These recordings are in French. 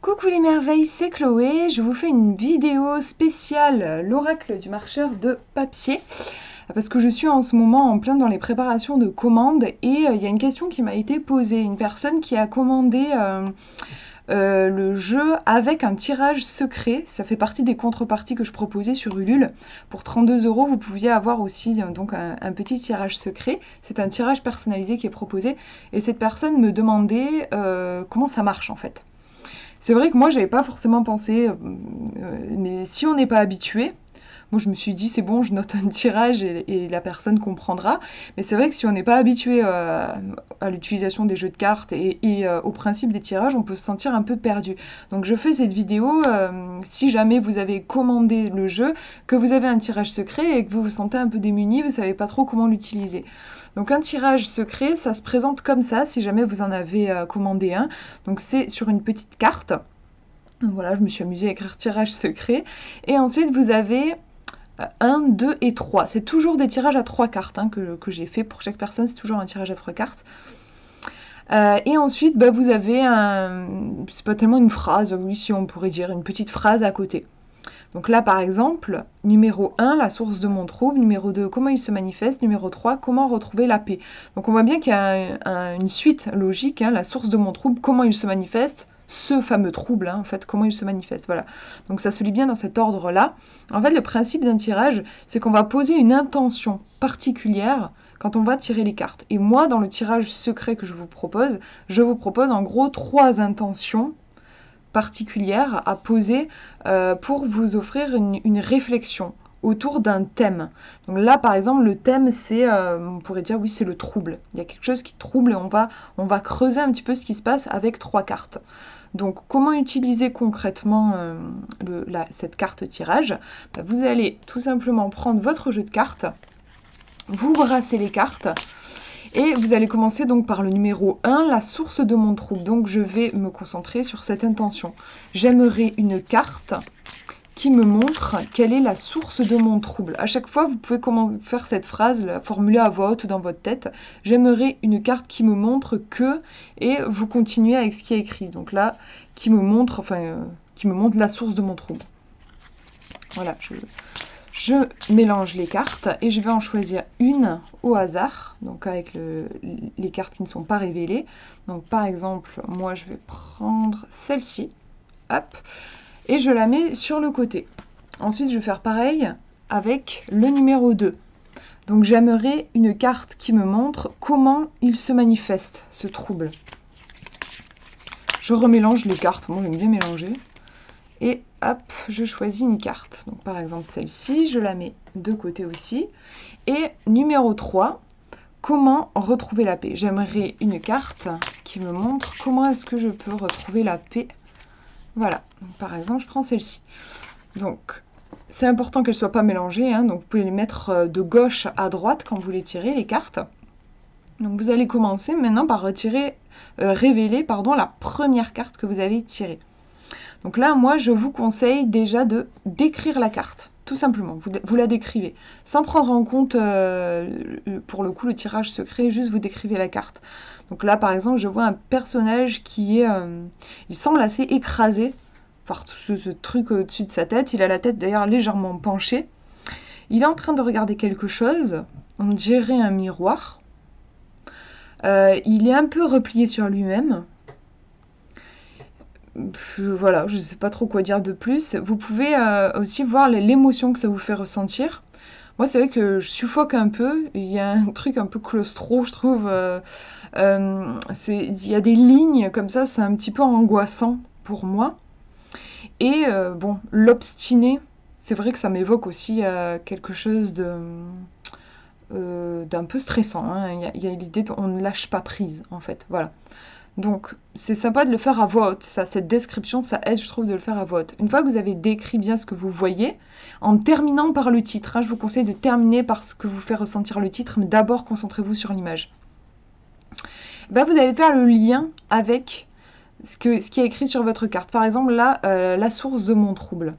Coucou les merveilles, c'est Chloé, je vous fais une vidéo spéciale l'oracle du marcheur de papier parce que je suis en ce moment en plein dans les préparations de commandes et il y a une question qui m'a été posée, une personne qui a commandé le jeu avec un tirage secret, ça fait partie des contreparties que je proposais sur Ulule. Pour 32 € vous pouviez avoir aussi donc un petit tirage secret, c'est un tirage personnalisé qui est proposé et cette personne me demandait comment ça marche en fait. C'est vrai que moi, j'avais pas forcément pensé, mais si on n'est pas habitué, moi je me suis dit c'est bon, je note un tirage et la personne comprendra. Mais c'est vrai que si on n'est pas habitué à l'utilisation des jeux de cartes et au principe des tirages, on peut se sentir un peu perdu. Donc je fais cette vidéo si jamais vous avez commandé le jeu, que vous avez un tirage secret et que vous vous sentez un peu démuni, vous savez pas trop comment l'utiliser. Donc un tirage secret, ça se présente comme ça, si jamais vous en avez commandé un. Donc c'est sur une petite carte. Voilà, je me suis amusée à écrire tirage secret. Et ensuite, vous avez 1, 2 et 3. C'est toujours des tirages à 3 cartes que j'ai fait pour chaque personne. C'est toujours un tirage à 3 cartes. Et ensuite, vous avez c'est pas tellement une phrase, oui, si on pourrait dire une petite phrase à côté. Donc là, par exemple, numéro 1, la source de mon trouble. Numéro 2, comment il se manifeste. Numéro 3, comment retrouver la paix. Donc on voit bien qu'il y a une suite logique. La source de mon trouble, comment il se manifeste. Ce fameux trouble, en fait, comment il se manifeste. Voilà. Donc ça se lit bien dans cet ordre-là. En fait, le principe d'un tirage, c'est qu'on va poser une intention particulière quand on va tirer les cartes. Et moi, dans le tirage secret que je vous propose en gros 3 intentions particulière à poser pour vous offrir une réflexion autour d'un thème. Donc là, par exemple, le thème, c'est, on pourrait dire, oui, c'est le trouble. Il y a quelque chose qui trouble et on va creuser un petit peu ce qui se passe avec 3 cartes. Donc, comment utiliser concrètement cette carte tirage? Vous allez tout simplement prendre votre jeu de cartes, vous brassez les cartes, et vous allez commencer donc par le numéro 1, la source de mon trouble. Donc je vais me concentrer sur cette intention. J'aimerais une carte qui me montre quelle est la source de mon trouble. À chaque fois, vous pouvez faire cette phrase, la formuler à voix haute ou dans votre tête. J'aimerais une carte qui me montre que, et vous continuez avec ce qui est écrit. Donc là, qui me montre la source de mon trouble. Voilà, je mélange les cartes et je vais en choisir une au hasard, donc avec les cartes qui ne sont pas révélées. Donc par exemple, moi je vais prendre celle-ci, hop, et je la mets sur le côté. Ensuite, je vais faire pareil avec le numéro 2. Donc j'aimerais une carte qui me montre comment il se manifeste, ce trouble. Je remélange les cartes, moi j'aime bien mélanger. Et hop, je choisis une carte. Donc par exemple celle-ci, je la mets de côté aussi. Et numéro 3, comment retrouver la paix. J'aimerais une carte qui me montre comment est-ce que je peux retrouver la paix. Voilà, donc, par exemple je prends celle-ci. Donc c'est important qu'elles ne soient pas mélangées, donc vous pouvez les mettre de gauche à droite quand vous les tirez, les cartes. Donc vous allez commencer maintenant par révéler la première carte que vous avez tirée. Donc là, moi, je vous conseille déjà de décrire la carte, tout simplement. Vous la décrivez, sans prendre en compte, pour le coup, le tirage secret, juste vous décrivez la carte. Donc là, par exemple, je vois un personnage qui est... il semble assez écrasé par tout ce truc au-dessus de sa tête. Il a la tête d'ailleurs légèrement penchée. Il est en train de regarder quelque chose, on dirait un miroir. Il est un peu replié sur lui-même. Voilà, je ne sais pas trop quoi dire de plus. Vous pouvez aussi voir l'émotion que ça vous fait ressentir. Moi, c'est vrai que je suffoque un peu. Il y a un truc un peu claustro, je trouve. Il y a des lignes comme ça, c'est un petit peu angoissant pour moi. Et bon, l'obstiné, c'est vrai que ça m'évoque aussi quelque chose d'un peu stressant. Il y a l'idée qu'on ne lâche pas prise, en fait. Voilà. Donc, c'est sympa de le faire à voix haute. Cette description, ça aide, je trouve, de le faire à voix haute. Une fois que vous avez décrit bien ce que vous voyez, en terminant par le titre, je vous conseille de terminer par ce que vous fait ressentir le titre, mais d'abord, concentrez-vous sur l'image. Vous allez faire le lien avec ce qui est écrit sur votre carte. Par exemple, là, la source de mon trouble.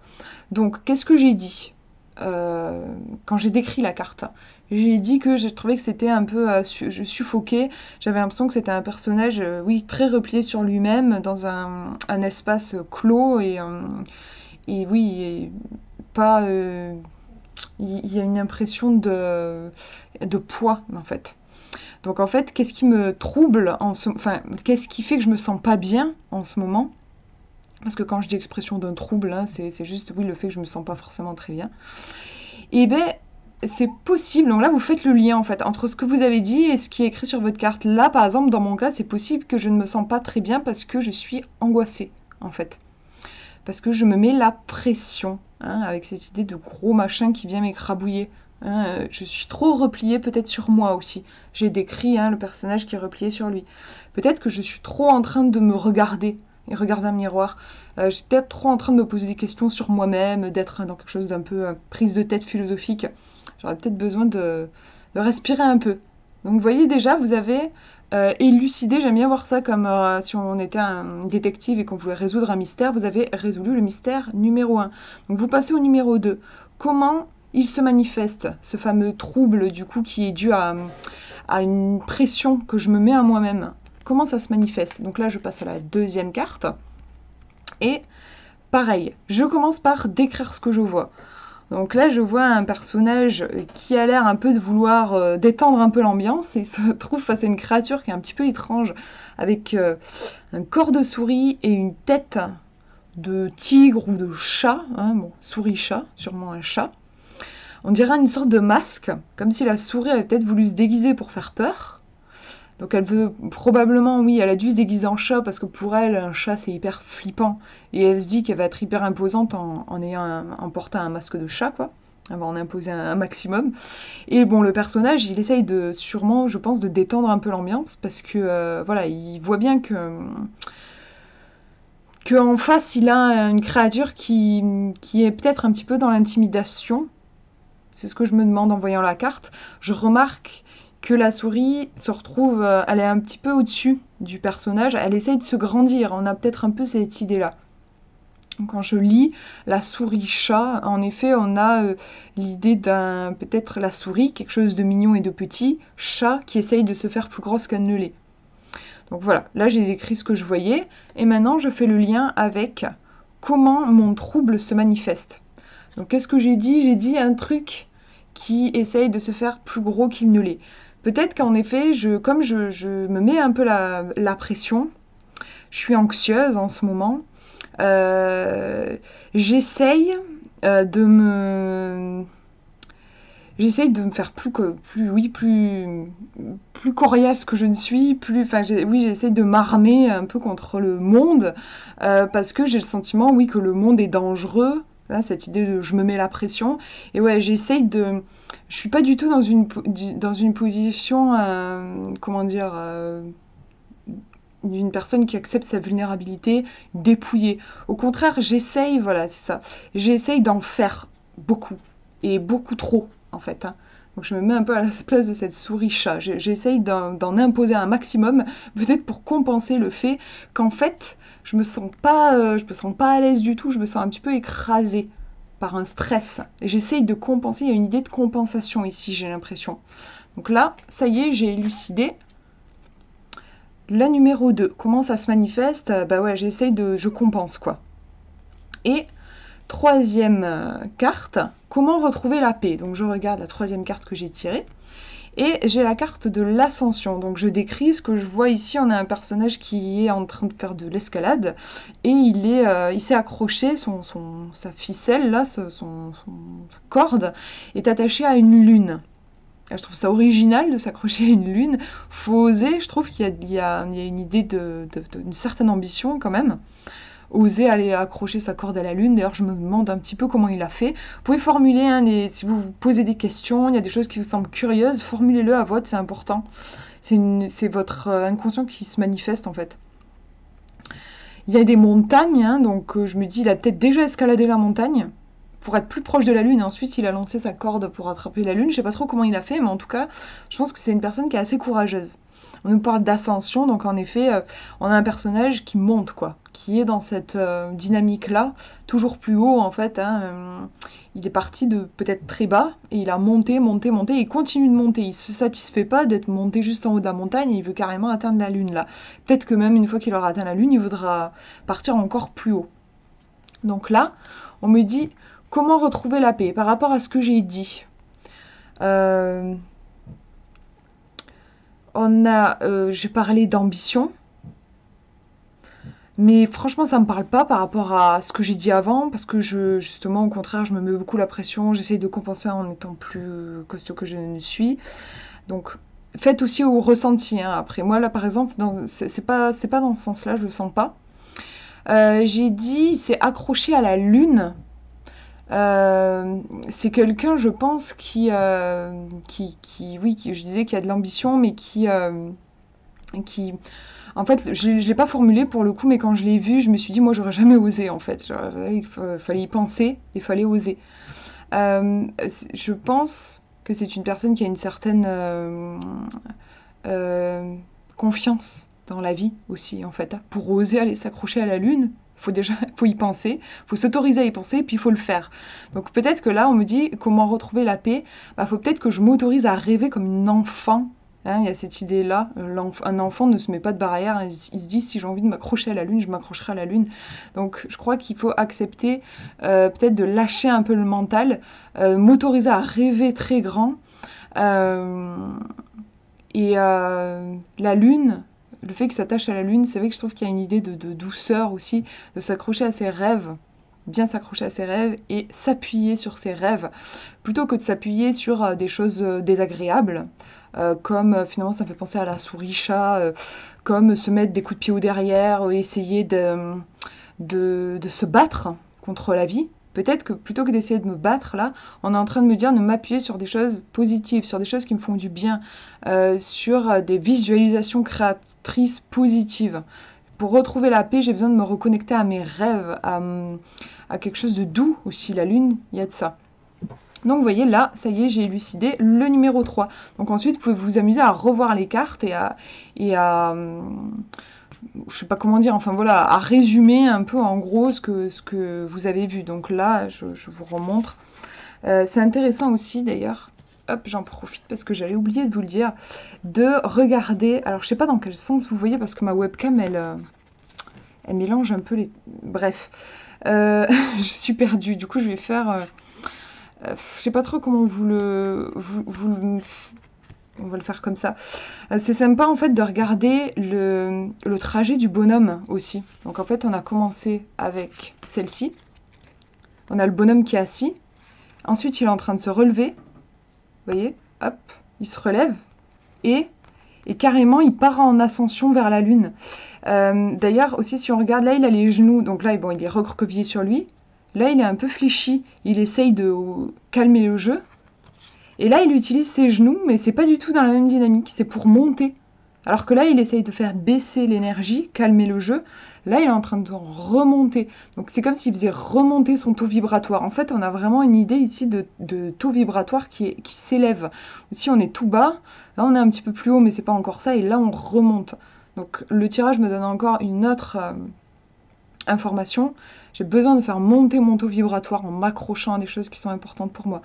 Donc, qu'est-ce que j'ai dit quand j'ai décrit la carte? j'ai dit que j'ai trouvé que c'était un peu suffoqué. J'avais l'impression que c'était un personnage, oui, très replié sur lui-même, dans un espace clos et oui, et pas. Il y a une impression de poids, en fait. Donc en fait, qu'est-ce qui me trouble enfin, qu'est-ce qui fait que je me sens pas bien en ce moment? Parce que quand je dis expression d'un trouble, hein, c'est juste, oui, le fait que je me sens pas forcément très bien. Et ben, c'est possible. Donc là, vous faites le lien en fait entre ce que vous avez dit et ce qui est écrit sur votre carte. Là, par exemple, dans mon cas, c'est possible que je ne me sens pas très bien parce que je suis angoissée en fait. Parce que je me mets la pression, hein, avec cette idée de gros machin qui vient m'écrabouiller. Hein. Je suis trop repliée peut-être sur moi aussi. J'ai décrit, hein, le personnage qui est replié sur lui. Peut-être que je suis trop en train de me regarder et regarder un miroir. Je suis peut-être trop en train de me poser des questions sur moi-même, d'être dans quelque chose d'un peu prise de tête philosophique. J'aurais peut-être besoin de respirer un peu. Donc vous voyez déjà, vous avez élucidé, j'aime bien voir ça comme si on était un détective et qu'on voulait résoudre un mystère, vous avez résolu le mystère numéro 1. Donc vous passez au numéro 2. Comment il se manifeste, ce fameux trouble du coup qui est dû à une pression que je me mets à moi-même? Comment ça se manifeste? Donc là, je passe à la deuxième carte. Et pareil, je commence par décrire ce que je vois. Donc là, je vois un personnage qui a l'air un peu de vouloir détendre un peu l'ambiance et se trouve face à une créature qui est un petit peu étrange, avec un corps de souris et une tête de tigre ou de chat, hein, bon, souris-chat, sûrement un chat. On dirait une sorte de masque, comme si la souris avait peut-être voulu se déguiser pour faire peur. Donc elle veut probablement, oui, elle a dû se déguiser en chat parce que pour elle, un chat c'est hyper flippant. Et elle se dit qu'elle va être hyper imposante en portant un masque de chat, quoi. Elle va en imposer un maximum. Et bon, le personnage, il essaye de, sûrement, je pense, de détendre un peu l'ambiance parce que, voilà, il voit bien qu'en face, il a une créature qui est peut-être un petit peu dans l'intimidation. C'est ce que je me demande en voyant la carte. Je remarque que la souris se retrouve, elle est un petit peu au-dessus du personnage, elle essaye de se grandir, on a peut-être un peu cette idée-là. Quand je lis la souris-chat, en effet, on a l'idée d'un, peut-être la souris, quelque chose de mignon et de petit, chat qui essaye de se faire plus grosse qu'elle ne l'est. Donc voilà, là j'ai décrit ce que je voyais, et maintenant je fais le lien avec comment mon trouble se manifeste. Donc qu'est-ce que j'ai dit? J'ai dit un truc qui essaye de se faire plus gros qu'il ne l'est. Peut-être qu'en effet, comme je me mets un peu la pression, je suis anxieuse en ce moment, j'essaye de me... J'essaye de me faire plus coriace que je ne suis, oui, j'essaye de m'armer un peu contre le monde, parce que j'ai le sentiment, oui, que le monde est dangereux, hein, cette idée de je me mets la pression, et ouais, je suis pas du tout dans une position, comment dire, d'une personne qui accepte sa vulnérabilité dépouillée. Au contraire, j'essaye, voilà, c'est ça, j'essaye d'en faire beaucoup, et beaucoup trop, en fait, hein. Donc je me mets un peu à la place de cette souris-chat. J'essaye d'en imposer un maximum, peut-être pour compenser le fait qu'en fait, je me sens pas à l'aise du tout, je me sens un petit peu écrasée par un stress. Et j'essaye de compenser, il y a une idée de compensation ici, j'ai l'impression. Donc là, ça y est, j'ai élucidé. La numéro 2, comment ça se manifeste? Bah ouais, je compense, quoi. Et troisième carte, comment retrouver la paix? Donc je regarde la troisième carte que j'ai tirée. Et j'ai la carte de l'ascension. Donc je décris ce que je vois ici. On a un personnage qui est en train de faire de l'escalade. Et il s'est accroché, sa ficelle, là, sa corde, est attachée à une lune. Je trouve ça original de s'accrocher à une lune. Faut oser, je trouve qu'il y a une idée d'une certaine ambition quand même. Oser aller accrocher sa corde à la lune. D'ailleurs, je me demande un petit peu comment il a fait. Vous pouvez formuler, hein, si vous vous posez des questions, il y a des choses qui vous semblent curieuses, formulez-le à voix, c'est important. C'est votre inconscient qui se manifeste en fait. Il y a des montagnes, hein, donc je me dis, il a peut-être déjà escaladé la montagne pour être plus proche de la lune. Et ensuite, il a lancé sa corde pour attraper la lune. Je sais pas trop comment il a fait, mais en tout cas, je pense que c'est une personne qui est assez courageuse. On nous parle d'ascension, donc en effet, on a un personnage qui monte, quoi, qui est dans cette dynamique-là, toujours plus haut, en fait. Hein, il est parti de peut-être très bas, et il a monté, monté, monté, et il continue de monter. Il se satisfait pas d'être monté juste en haut de la montagne, il veut carrément atteindre la Lune, là. Peut-être que même une fois qu'il aura atteint la Lune, il voudra partir encore plus haut. Donc là, on me dit, comment retrouver la paix par rapport à ce que j'ai dit. J'ai parlé d'ambition, mais franchement, ça me parle pas par rapport à ce que j'ai dit avant, parce que justement, au contraire, je me mets beaucoup la pression, j'essaye de compenser en étant plus costaud que je ne suis. Donc, faites aussi au ressenti. Hein. Après, moi là, par exemple, c'est pas dans ce sens-là, je le sens pas. J'ai dit, c'est accroché à la lune. C'est quelqu'un, je pense, oui, je disais qu'il y a de l'ambition, mais qui, en fait, je l'ai pas formulé pour le coup, mais quand je l'ai vu, je me suis dit, moi, j'aurais jamais osé, en fait. Il fallait y penser, il fallait oser. Je pense que c'est une personne qui a une certaine confiance dans la vie aussi, en fait. Pour oser aller s'accrocher à la lune, faut y penser, faut s'autoriser à y penser, et puis il faut le faire. Donc peut-être que là, on me dit comment retrouver la paix. Faut peut-être que je m'autorise à rêver comme une enfant. Hein, il y a cette idée-là, un enfant ne se met pas de barrière, il se dit si j'ai envie de m'accrocher à la lune, je m'accrocherai à la lune. Donc je crois qu'il faut accepter peut-être de lâcher un peu le mental, m'autoriser à rêver très grand. La lune, le fait qu'il s'attache à la lune, c'est vrai que je trouve qu'il y a une idée de douceur aussi, de s'accrocher à ses rêves, bien s'accrocher à ses rêves et s'appuyer sur ses rêves, plutôt que de s'appuyer sur des choses désagréables, comme finalement ça me fait penser à la souris-chat, comme se mettre des coups de pied au derrière, essayer de se battre contre la vie. Peut-être que plutôt que d'essayer de me battre là, on est en train de me dire de m'appuyer sur des choses positives, sur des choses qui me font du bien, sur des visualisations créatrices positives. Pour retrouver la paix, j'ai besoin de me reconnecter à mes rêves, à quelque chose de doux aussi. La lune, il y a de ça. Donc vous voyez là, ça y est, j'ai élucidé le numéro 3. Donc ensuite, vous pouvez vous amuser à revoir les cartes et à je sais pas comment dire, enfin voilà, à résumer un peu en gros ce que vous avez vu. Donc là, je vous remontre. C'est intéressant aussi d'ailleurs, hop, j'en profite parce que j'allais oublier de vous le dire, de regarder, alors je sais pas dans quel sens vous voyez parce que ma webcam, elle mélange un peu les... Bref, je suis perdue, du coup je vais faire... je sais pas trop comment on va le faire comme ça. C'est sympa en fait de regarder le trajet du bonhomme aussi. Donc en fait on a commencé avec celle-ci. On a le bonhomme qui est assis. Ensuite il est en train de se relever. Vous voyez, hop, il se relève. Et carrément il part en ascension vers la lune. D'ailleurs aussi si on regarde là il a les genoux. Donc là bon, il est recroquevillé sur lui. Là il est un peu fléchi. Il essaye de calmer le jeu. Et là, il utilise ses genoux, mais c'est pas du tout dans la même dynamique, c'est pour monter. Alors que là, il essaye de faire baisser l'énergie, calmer le jeu. Là, il est en train de remonter. Donc c'est comme s'il faisait remonter son taux vibratoire. En fait, on a vraiment une idée ici de taux vibratoire qui s'élève. Si on est tout bas, là on est un petit peu plus haut, mais c'est pas encore ça, et là on remonte. Donc le tirage me donne encore une autre information. J'ai besoin de faire monter mon taux vibratoire en m'accrochant à des choses qui sont importantes pour moi.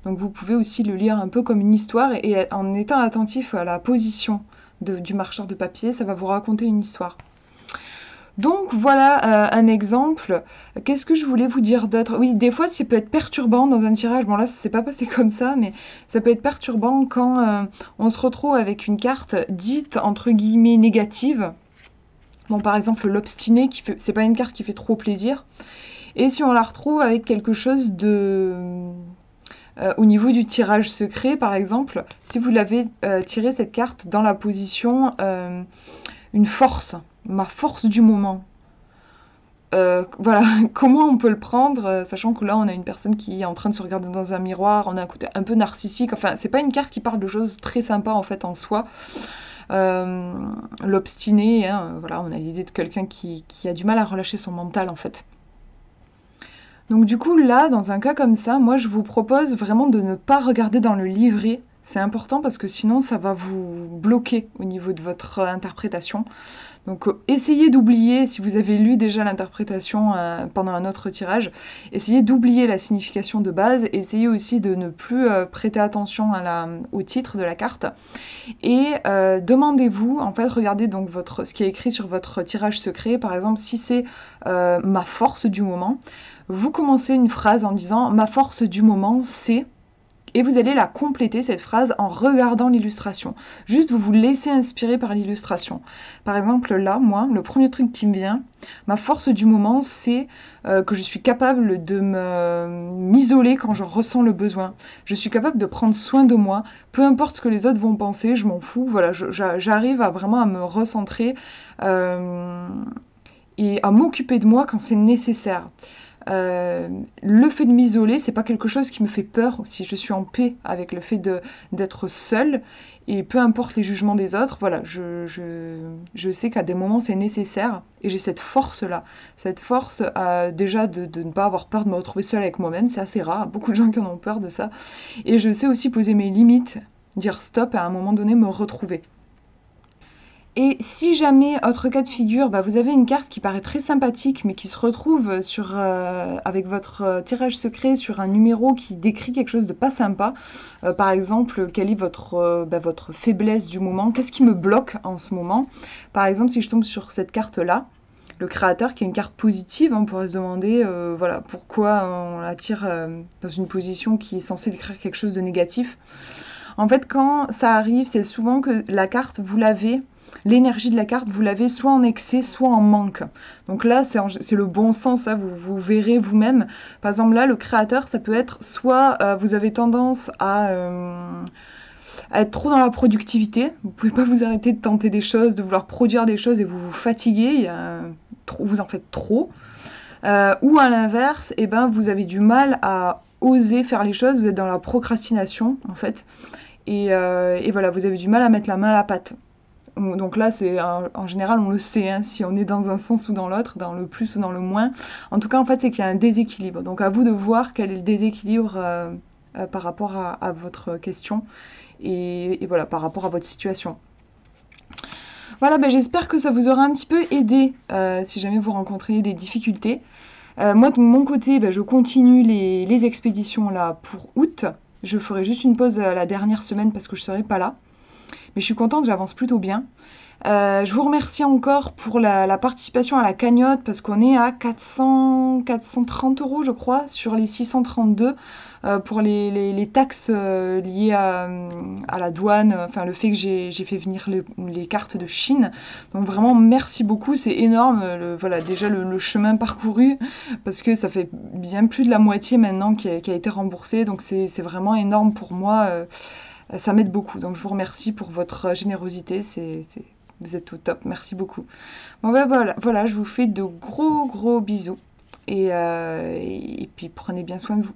Donc vous pouvez aussi le lire un peu comme une histoire et en étant attentif à la position du marcheur de papier, ça va vous raconter une histoire. Donc voilà un exemple. Qu'est-ce que je voulais vous dire d'autre? Oui, des fois, ça peut être perturbant dans un tirage. Bon là, ça s'est pas passé comme ça, mais ça peut être perturbant quand on se retrouve avec une carte dite entre guillemets négative. Bon, par exemple, l'obstiné, c'est pas une carte qui fait trop plaisir. Et si on la retrouve avec quelque chose au niveau du tirage secret, par exemple, si vous l'avez tiré cette carte dans la position une force, ma force du moment. Voilà, comment on peut le prendre, sachant que là on a une personne qui est en train de se regarder dans un miroir, on a un côté un peu narcissique, enfin c'est pas une carte qui parle de choses très sympas en fait en soi. L'obstiné, hein, voilà, on a l'idée de quelqu'un qui a du mal à relâcher son mental en fait. Donc du coup là, dans un cas comme ça, moi je vous propose vraiment de ne pas regarder dans le livret C'est important parce que sinon ça va vous bloquer au niveau de votre interprétation. Donc essayez d'oublier, si vous avez lu déjà l'interprétation pendant un autre tirage, essayez d'oublier la signification de base, essayez aussi de ne plus prêter attention au titre de la carte. Et demandez-vous, en fait, regardez donc ce qui est écrit sur votre tirage secret, par exemple si c'est ma force du moment, vous commencez une phrase en disant ma force du moment c'est... Et vous allez la compléter, cette phrase, en regardant l'illustration. Juste, vous vous laissez inspirer par l'illustration. Par exemple, là, moi, le premier truc qui me vient, ma force du moment, c'est que je suis capable de m'isoler quand je ressens le besoin. Je suis capable de prendre soin de moi, peu importe ce que les autres vont penser, je m'en fous. Voilà, j'arrive vraiment à me recentrer et à m'occuper de moi quand c'est nécessaire. Le fait de m'isoler, c'est pas quelque chose qui me fait peur si je suis en paix avec le fait d'être seule et peu importe les jugements des autres, voilà, je sais qu'à des moments c'est nécessaire et j'ai cette force-là, cette force déjà de ne pas avoir peur de me retrouver seule avec moi-même, c'est assez rare, beaucoup de gens qui en ont peur de ça, et je sais aussi poser mes limites, dire stop et à un moment donné me retrouver. Et si jamais, autre cas de figure, vous avez une carte qui paraît très sympathique, mais qui se retrouve avec votre tirage secret sur un numéro qui décrit quelque chose de pas sympa, par exemple, quelle est votre faiblesse du moment, qu'est-ce qui me bloque en ce moment. Par exemple, si je tombe sur cette carte-là, le créateur, qui est une carte positive, on pourrait se demander voilà, pourquoi on la tire dans une position qui est censée décrire quelque chose de négatif. En fait, quand ça arrive, c'est souvent que la carte, vous l'avez, l'énergie de la carte, vous l'avez soit en excès, soit en manque. Donc là, c'est le bon sens, hein, vous verrez vous-même. Par exemple, là, le créateur, ça peut être soit vous avez tendance à être trop dans la productivité, vous pouvez pas vous arrêter de tenter des choses, de vouloir produire des choses et vous vous fatiguez, vous en faites trop. Ou à l'inverse, vous avez du mal à oser faire les choses, vous êtes dans la procrastination en fait. Et voilà, vous avez du mal à mettre la main à la pâte. Donc là, en général, on le sait, hein, si on est dans un sens ou dans l'autre, dans le plus ou dans le moins. En tout cas, en fait, c'est qu'il y a un déséquilibre. Donc à vous de voir quel est le déséquilibre par rapport à votre question et voilà, par rapport à votre situation. Voilà, j'espère que ça vous aura un petit peu aidé si jamais vous rencontrez des difficultés. Moi, de mon côté, je continue les expéditions là pour août. Je ferai juste une pause la dernière semaine parce que je ne serai pas là. Mais je suis contente, j'avance plutôt bien. Je vous remercie encore pour la participation à la cagnotte parce qu'on est à 430 € je crois sur les 632 pour les taxes liées à la douane, enfin le fait que j'ai fait venir les cartes de Chine. Donc vraiment merci beaucoup, c'est énorme, voilà, déjà le chemin parcouru parce que ça fait bien plus de la moitié maintenant qui a été remboursé, donc c'est vraiment énorme pour moi. Ça m'aide beaucoup, donc je vous remercie pour votre générosité, vous êtes au top, merci beaucoup. Bon voilà, je vous fais de gros bisous et puis prenez bien soin de vous.